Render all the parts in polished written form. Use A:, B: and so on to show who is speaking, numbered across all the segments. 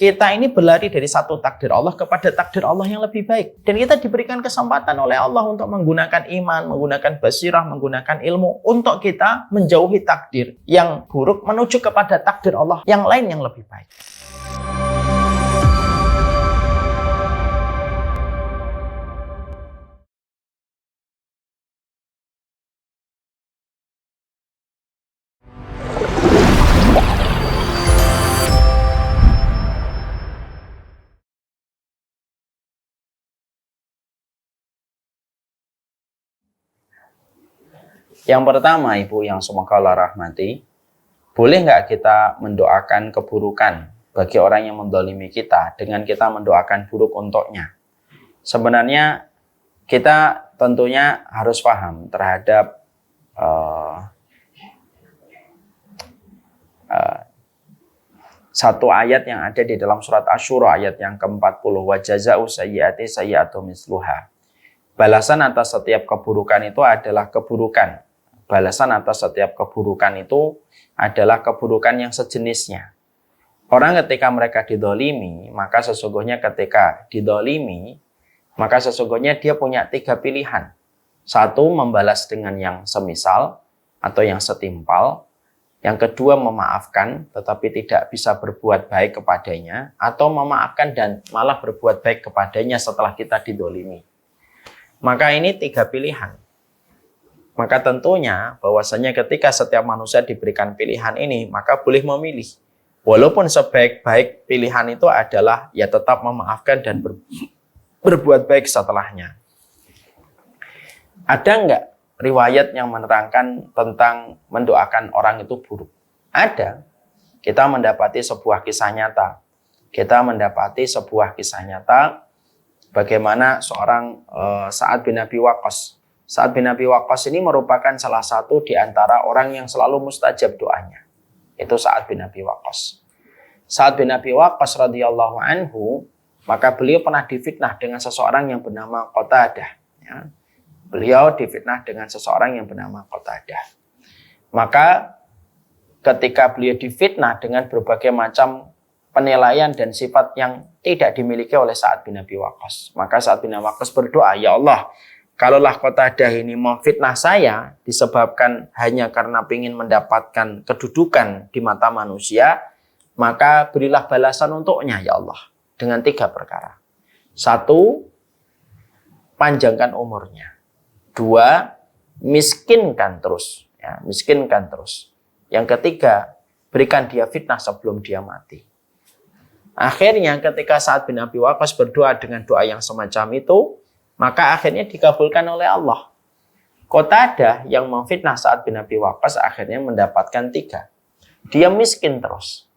A: kita ini berlari dari satu takdir Allah kepada takdir Allah yang lebih baik. Dan kita diberikan kesempatan oleh Allah untuk menggunakan iman, menggunakan basirah, menggunakan ilmu untuk kita menjauhi takdir yang buruk menuju kepada takdir Allah yang lain yang lebih baik. Yang pertama, Ibu yang semoga Allah rahmati, boleh nggak kita mendoakan keburukan bagi orang yang mendolimi kita dengan kita mendoakan buruk untuknya? Sebenarnya kita tentunya harus paham terhadap satu ayat yang ada di dalam surat Asy-Syura ayat yang ke-40, wa jazaa'u sayyi'ati sayyi'atu misluha. Balasan atas setiap keburukan itu adalah keburukan. Balasan atas setiap keburukan itu adalah keburukan yang sejenisnya. Orang ketika mereka didolimi, maka sesungguhnya dia punya 3 pilihan. Satu, membalas dengan yang semisal atau yang setimpal. Yang kedua, memaafkan tetapi tidak bisa berbuat baik kepadanya. Atau memaafkan dan malah berbuat baik kepadanya setelah kita didolimi. Maka ini 3 pilihan. Maka tentunya bahwasanya ketika setiap manusia diberikan pilihan ini, maka boleh memilih. Walaupun sebaik-baik pilihan itu adalah ya tetap memaafkan dan berbuat baik setelahnya. Ada enggak riwayat yang menerangkan tentang mendoakan orang itu buruk? Ada. Kita mendapati sebuah kisah nyata. Bagaimana seorang Sa'ad bin Abi Waqqas. Sa'ad bin Abi Waqqas ini merupakan salah satu di antara orang yang selalu mustajab doanya. Itu Sa'ad bin Abi Waqqas. Sa'ad bin Abi Waqqas radhiyallahu anhu, maka beliau pernah difitnah dengan seseorang yang bernama Qatadah. Ya. Beliau difitnah dengan seseorang yang bernama Qatadah. Maka ketika beliau difitnah dengan berbagai macam penilaian dan sifat yang tidak dimiliki oleh Sa'ad bin Abi Waqqas, maka Sa'ad bin Abi Waqqas berdoa, ya Allah, kalaulah Qatadah ini memfitnah saya disebabkan hanya karena ingin mendapatkan kedudukan di mata manusia, maka berilah balasan untuknya ya Allah dengan 3 perkara. 1, panjangkan umurnya. 2, miskinkan terus. Ya, miskinkan terus. Yang ketiga, berikan dia fitnah sebelum dia mati. Akhirnya ketika Sa'ad bin Abi Waqqas berdoa dengan doa yang semacam itu, maka akhirnya dikabulkan oleh Allah. Qatadah yang memfitnah Sa'ad bin Abi Waqqas akhirnya mendapatkan 3. Dia miskin terus.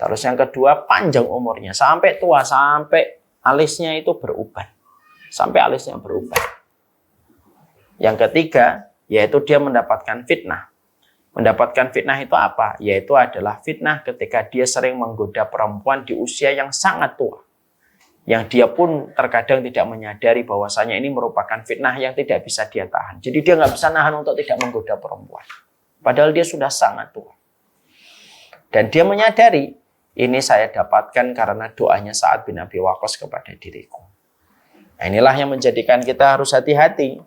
A: Terus yang kedua, panjang umurnya. Sampai tua, sampai alisnya itu berubah. Yang ketiga, yaitu dia mendapatkan fitnah. Mendapatkan fitnah itu apa? Yaitu adalah fitnah ketika dia sering menggoda perempuan di usia yang sangat tua. Yang dia pun terkadang tidak menyadari bahwasanya ini merupakan fitnah yang tidak bisa dia tahan. Jadi dia nggak bisa nahan untuk tidak menggoda perempuan. Padahal dia sudah sangat tua. Dan dia menyadari, ini saya dapatkan karena doanya Sa'ad bin Abi Waqqas kepada diriku. Nah, inilah yang menjadikan kita harus hati-hati.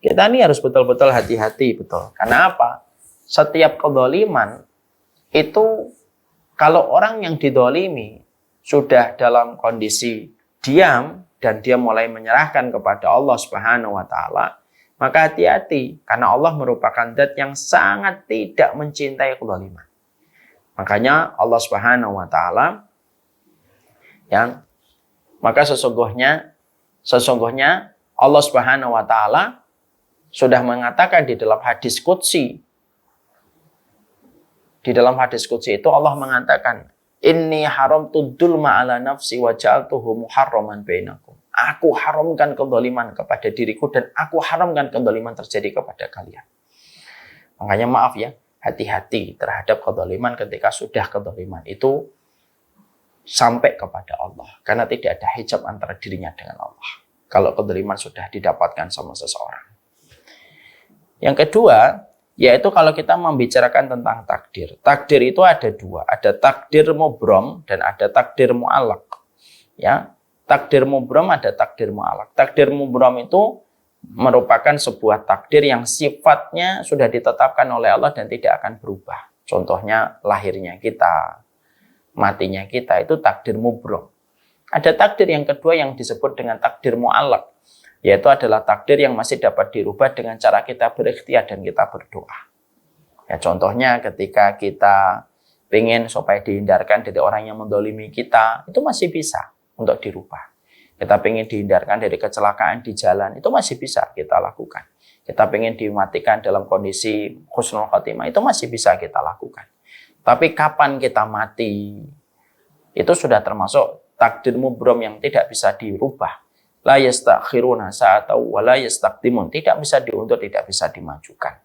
A: Kita ini harus betul-betul hati-hati, betul. Karena apa? Setiap kezaliman itu, kalau orang yang didolimi sudah dalam kondisi diam dan dia mulai menyerahkan kepada Allah Subhanahu wa taala, maka hati-hati karena Allah merupakan zat yang sangat tidak mencintai kezaliman. Makanya Allah Subhanahu wa taala maka sesungguhnya Allah Subhanahu wa taala sudah mengatakan di dalam hadis qudsi. Di dalam hadis qudsi itu Allah mengatakan, inni haramtu dzulma ala nafsi wa ja'altuhu muharraman bainakum. Aku haramkan kezaliman kepada diriku dan aku haramkan kezaliman terjadi kepada kalian. Makanya maaf ya, hati-hati terhadap kezaliman ketika sudah kezaliman itu sampai kepada Allah. Karena tidak ada hijab antara dirinya dengan Allah. Kalau kezaliman sudah didapatkan sama seseorang. Yang kedua, Yaitu kalau kita membicarakan tentang takdir. Takdir itu ada dua. Ada takdir mubrom dan ada takdir mu'allaq. Ya, takdir mubrom ada takdir mu'allaq. Takdir mubrom itu merupakan sebuah takdir yang sifatnya sudah ditetapkan oleh Allah dan tidak akan berubah. Contohnya lahirnya kita, matinya kita, itu takdir mubrom. Ada takdir yang kedua yang disebut dengan takdir mu'allaq, yaitu adalah takdir yang masih dapat dirubah dengan cara kita berikhtiar dan kita berdoa. Ya, contohnya ketika kita ingin supaya dihindarkan dari orang yang mendolimi kita, itu masih bisa untuk dirubah. Kita ingin dihindarkan dari kecelakaan di jalan, itu masih bisa kita lakukan. Kita ingin dimatikan dalam kondisi husnul khotimah, itu masih bisa kita lakukan. Tapi kapan kita mati, itu sudah termasuk takdir mubrom yang tidak bisa dirubah. La yastakhiruna sa'atan wa la yastaqdimun, tidak bisa diundur, tidak bisa dimajukan.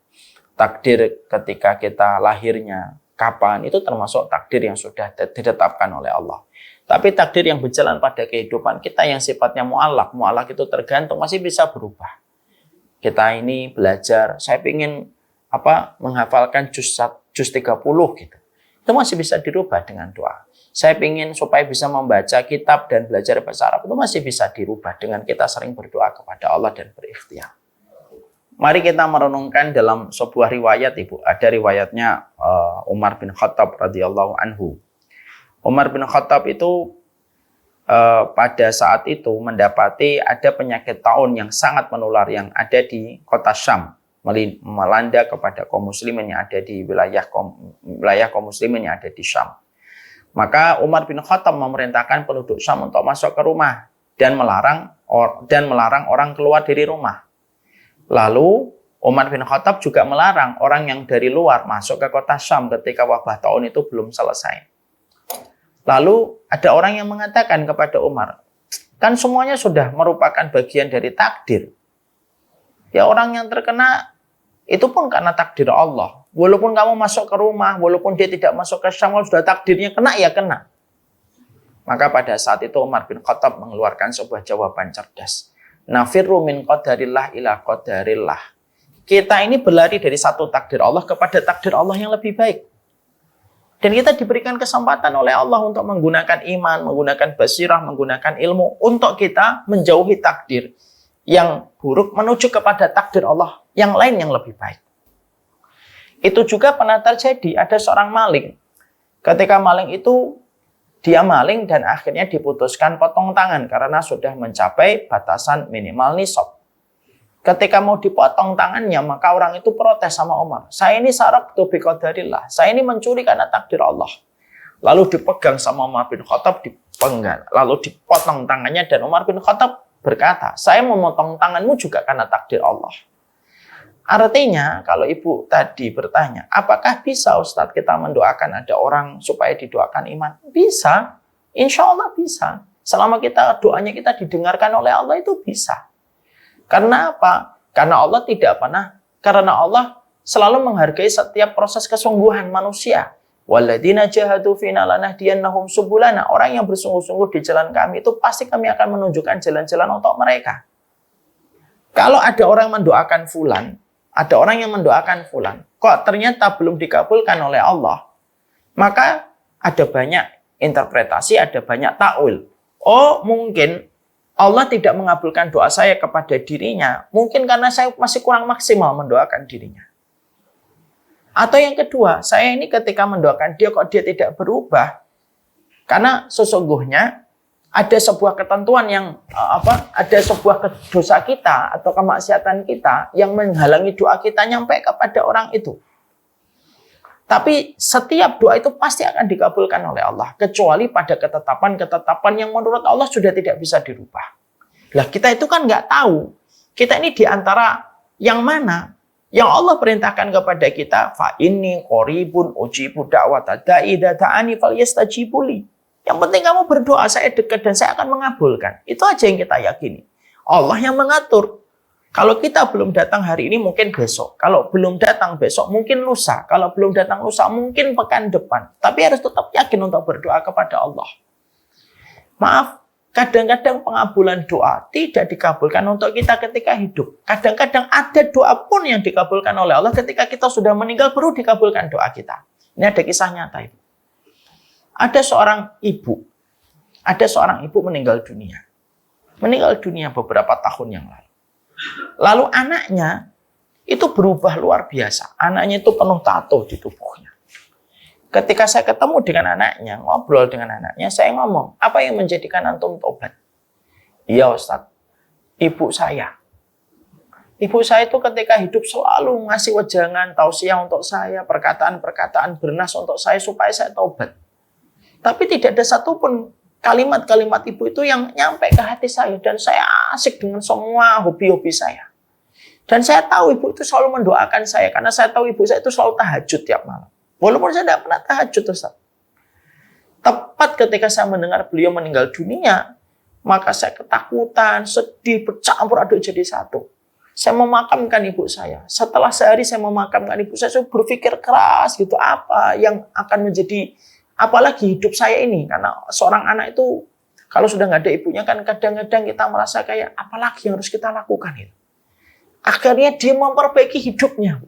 A: Takdir ketika kita lahirnya kapan, itu termasuk takdir yang sudah ditetapkan oleh Allah. Tapi takdir yang berjalan pada kehidupan kita yang sifatnya mu'allaq, mu'allaq itu tergantung, masih bisa berubah. Kita ini belajar, saya ingin menghafalkan juz 30 gitu. Itu masih bisa dirubah dengan doa. Saya ingin supaya bisa membaca kitab dan belajar bahasa Arab, itu masih bisa dirubah dengan kita sering berdoa kepada Allah dan berikhtiar. Mari kita merenungkan dalam sebuah riwayat, Ibu. Ada riwayatnya Umar bin Khattab radhiyallahu anhu. Umar bin Khattab itu pada saat itu mendapati ada penyakit taun yang sangat menular yang ada di kota Syam, melanda kepada kaum muslimin yang ada di wilayah kaum muslimin yang ada di Syam. Maka Umar bin Khattab memerintahkan penduduk Syam untuk masuk ke rumah dan melarang orang keluar dari rumah. Lalu Umar bin Khattab juga melarang orang yang dari luar masuk ke kota Syam ketika wabah taun itu belum selesai. Lalu ada orang yang mengatakan kepada Umar, kan semuanya sudah merupakan bagian dari takdir. Ya, orang yang terkena itu pun karena takdir Allah. Walaupun kamu masuk ke rumah, walaupun dia tidak masuk ke Syam, sudah takdirnya kena, ya kena. Maka pada saat itu Umar bin Khattab mengeluarkan sebuah jawaban cerdas. Nafirru min qadarillah ila qadarillah. Kita ini berlari dari satu takdir Allah kepada takdir Allah yang lebih baik. Dan kita diberikan kesempatan oleh Allah untuk menggunakan iman, menggunakan basirah, menggunakan ilmu untuk kita menjauhi takdir yang buruk menuju kepada takdir Allah yang lain yang lebih baik. Itu juga pernah terjadi, ada seorang maling. Ketika maling itu, dia maling dan akhirnya diputuskan potong tangan karena sudah mencapai batasan minimal nisab. Ketika mau dipotong tangannya, maka orang itu protes sama Umar. Saya ini saraktu biqadarillah. Saya ini mencuri karena takdir Allah. Lalu dipegang sama Umar bin Khattab, dipenggal. Lalu dipotong tangannya dan Umar bin Khattab berkata, saya memotong tanganmu juga karena takdir Allah. Artinya, kalau Ibu tadi bertanya, apakah bisa Ustadz kita mendoakan ada orang supaya didoakan iman? Bisa. Insya Allah bisa. Selama doanya kita didengarkan oleh Allah, itu bisa. Karena apa? Karena Allah selalu menghargai setiap proses kesungguhan manusia. Walladzina jahadu fina lanahdiyannahum subulana. Orang yang bersungguh-sungguh di jalan kami itu pasti kami akan menunjukkan jalan-jalan untuk mereka. Kalau ada orang mendoakan fulan, kok ternyata belum dikabulkan oleh Allah, maka ada banyak interpretasi, ada banyak takwil. Oh, mungkin Allah tidak mengabulkan doa saya kepada dirinya, mungkin karena saya masih kurang maksimal mendoakan dirinya. Atau yang kedua, saya ini ketika mendoakan dia kok dia tidak berubah, karena sesungguhnya ada sebuah ketentuan yang ada sebuah dosa kita atau kemaksiatan kita yang menghalangi doa kita nyampe kepada orang itu. Tapi setiap doa itu pasti akan dikabulkan oleh Allah. Kecuali pada ketetapan-ketetapan yang menurut Allah sudah tidak bisa dirubah. Lah kita itu kan nggak tahu. Kita ini di antara yang mana? Yang Allah perintahkan kepada kita, fa inni qaribun ujibu da'wata da'i idza da'ani falyastajibu li. Yang penting kamu berdoa, saya dekat dan saya akan mengabulkan. Itu aja yang kita yakini. Allah yang mengatur. Kalau kita belum datang hari ini, mungkin besok. Kalau belum datang besok, mungkin lusa. Kalau belum datang lusa, mungkin pekan depan. Tapi harus tetap yakin untuk berdoa kepada Allah. Maaf, kadang-kadang pengabulan doa tidak dikabulkan untuk kita ketika hidup. Kadang-kadang ada doa pun yang dikabulkan oleh Allah ketika kita sudah meninggal baru dikabulkan doa kita. Ini ada kisah nyata itu. Ada seorang ibu meninggal dunia. Meninggal dunia beberapa tahun yang lalu. Lalu anaknya itu berubah luar biasa. Anaknya itu penuh tato di tubuhnya. Ketika saya ketemu dengan anaknya, ngobrol dengan anaknya, saya ngomong, apa yang menjadikan antum tobat? Iya Ustadz, ibu saya. Ibu saya itu ketika hidup selalu ngasih wejangan, tausiah untuk saya, perkataan-perkataan bernas untuk saya supaya saya tobat. Tapi tidak ada satupun kalimat-kalimat ibu itu yang nyampe ke hati saya. Dan saya asik dengan semua hobi-hobi saya. Dan saya tahu ibu itu selalu mendoakan saya. Karena saya tahu ibu saya itu selalu tahajud tiap malam. Walaupun saya tidak pernah tahajud, Ustaz. Tepat ketika saya mendengar beliau meninggal dunia, maka saya ketakutan, sedih, bercampur aduk jadi satu. Saya memakamkan ibu saya. Setelah sehari saya memakamkan ibu saya berpikir keras gitu, apa yang akan menjadi, apalagi hidup saya ini. Karena seorang anak itu, kalau sudah nggak ada ibunya kan kadang-kadang kita merasa kayak, apalagi yang harus kita lakukan itu. Akhirnya dia memperbaiki hidupnya.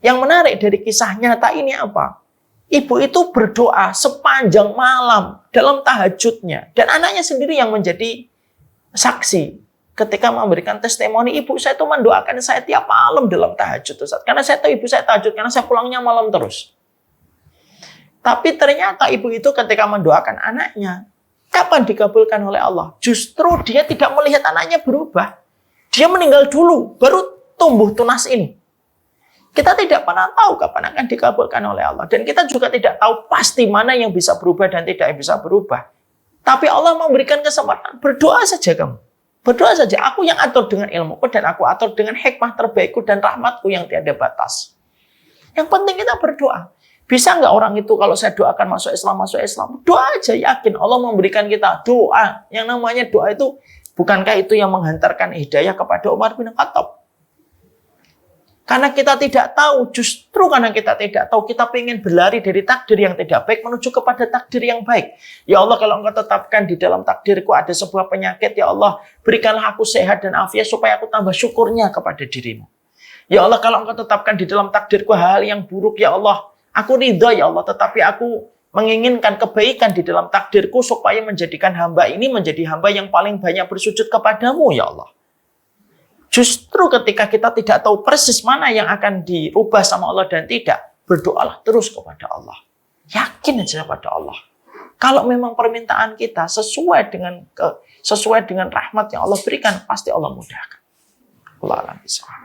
A: Yang menarik dari kisah nyata ini apa? Ibu itu berdoa sepanjang malam dalam tahajudnya. Dan anaknya sendiri yang menjadi saksi. Ketika memberikan testimoni, ibu saya itu mendoakan saya tiap malam dalam tahajud. Karena saya tahu ibu saya tahajud, karena saya pulangnya malam terus. Tapi ternyata ibu itu ketika mendoakan anaknya, kapan dikabulkan oleh Allah? Justru dia tidak melihat anaknya berubah. Dia meninggal dulu, baru tumbuh tunas ini. Kita tidak pernah tahu kapan akan dikabulkan oleh Allah. Dan kita juga tidak tahu pasti mana yang bisa berubah dan tidak bisa berubah. Tapi Allah memberikan kesempatan. Berdoa saja kamu. Berdoa saja. Aku yang atur dengan ilmuku dan aku atur dengan hikmah terbaikku dan rahmatku yang tiada batas. Yang penting kita berdoa. Bisa nggak orang itu kalau saya doakan masuk Islam, masuk Islam? Doa aja, yakin. Allah memberikan kita doa. Yang namanya doa itu, bukankah itu yang menghantarkan hidayah kepada Umar bin Khattab? Karena kita tidak tahu, justru karena kita tidak tahu, kita ingin berlari dari takdir yang tidak baik menuju kepada takdir yang baik. Ya Allah, kalau Engkau tetapkan di dalam takdirku ada sebuah penyakit, ya Allah, berikanlah aku sehat dan afiat supaya aku tambah syukurnya kepada dirimu. Ya Allah, kalau Engkau tetapkan di dalam takdirku hal yang buruk, ya Allah, aku ridha ya Allah, tetapi aku menginginkan kebaikan di dalam takdirku supaya menjadikan hamba ini menjadi hamba yang paling banyak bersujud kepadamu, ya Allah. Justru ketika kita tidak tahu persis mana yang akan dirubah sama Allah dan tidak, berdoalah terus kepada Allah. Yakin aja kepada Allah. Kalau memang permintaan kita sesuai dengan rahmat yang Allah berikan, pasti Allah mudahkan. Allah alam bisawab.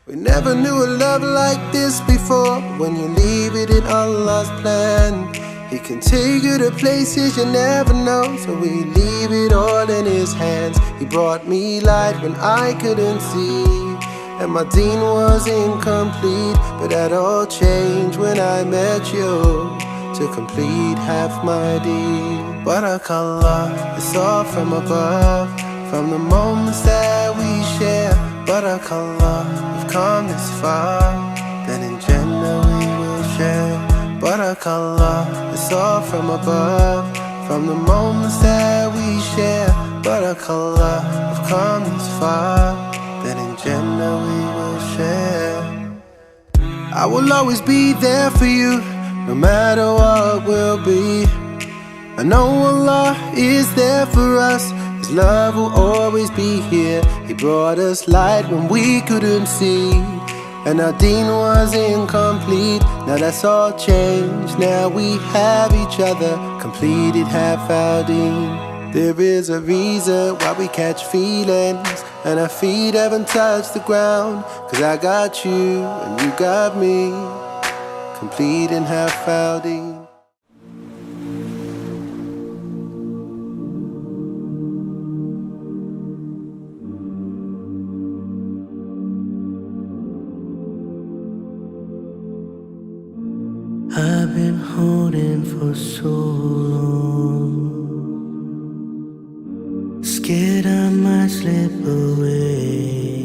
B: We never knew a love like this before. When you leave it in Allah's plan, He can take you to places you never know. So we leave it all in His hands. He brought me light when I couldn't see, and my deen was incomplete. But that all changed when I met you to complete half my deed. Barakallah, it's all from above, from the moments that we share. Barakallah, we've come this far, then in Jannah we will share. Barakallah, it's all from above, from the moments that we share. Barakallah, we've come this far, then in Jannah we will share. I will always be there for you, no matter what will be. I know Allah is there for us. His love will always be here. He brought us light when we couldn't see, and our deen was incomplete. Now that's all changed. Now we have each other, completed half our deen. There is a reason why we catch feelings, and our feet haven't touched the ground. Cause I got you and you got me, completing half our deen.
C: I've been holding for so long,
B: scared I might slip away.